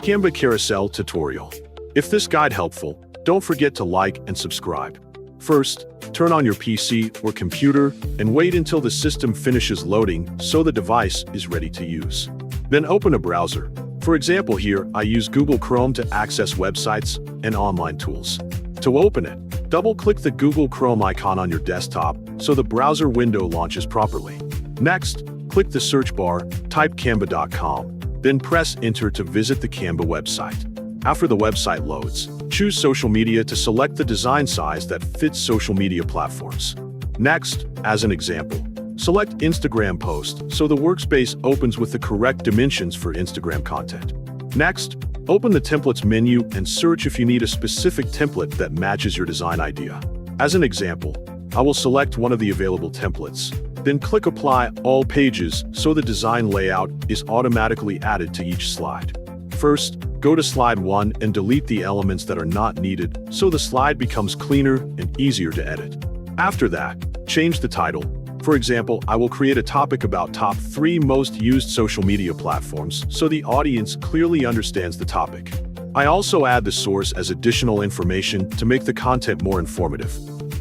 Canva Carousel tutorial. If this guide helpful, don't forget to like and subscribe. First, turn on your PC or computer and wait until the system finishes loading so the device is ready to use. Then open a browser. For example, here I use Google Chrome to access websites and online tools. To open it, double-click the Google Chrome icon on your desktop so the browser window launches properly. Next, click the search bar, type canva.com, then press enter to visit the Canva website. After the website loads, choose social media to select the design size that fits social media platforms. Next, as an example, select Instagram post so the workspace opens with the correct dimensions for Instagram content. Next, open the templates menu and search if you need a specific template that matches your design idea. As an example, I will select one of the available templates, then click Apply All Pages so the design layout is automatically added to each slide. First, go to slide 1 and delete the elements that are not needed so the slide becomes cleaner and easier to edit. After that, change the title. For example, I will create a topic about top 3 most used social media platforms so the audience clearly understands the topic. I also add the source as additional information to make the content more informative.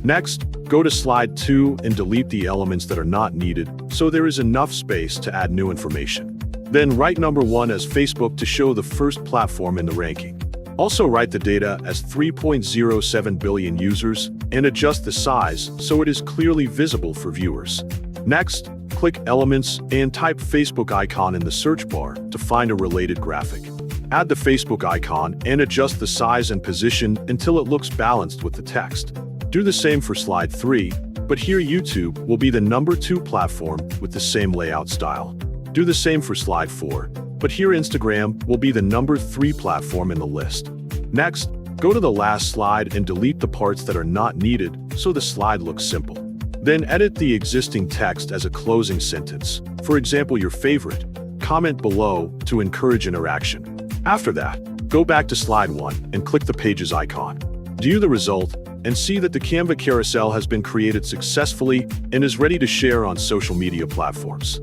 Next, go to slide 2 and delete the elements that are not needed so there is enough space to add new information. Then write number 1 as Facebook to show the first platform in the ranking. Also write the data as 3.07 billion users and adjust the size so it is clearly visible for viewers. Next, click Elements and type Facebook icon in the search bar to find a related graphic. Add the Facebook icon and adjust the size and position until it looks balanced with the text. Do the same for slide 3, but here YouTube will be the number 2 platform with the same layout style. Do the same for slide 4, but here Instagram will be the number 3 platform in the list. Next, go to the last slide and delete the parts that are not needed so the slide looks simple. Then edit the existing text as a closing sentence. For example, your favorite. Comment below to encourage interaction. After that, go back to slide 1 and click the Pages icon. View the result and see that the Canva carousel has been created successfully and is ready to share on social media platforms.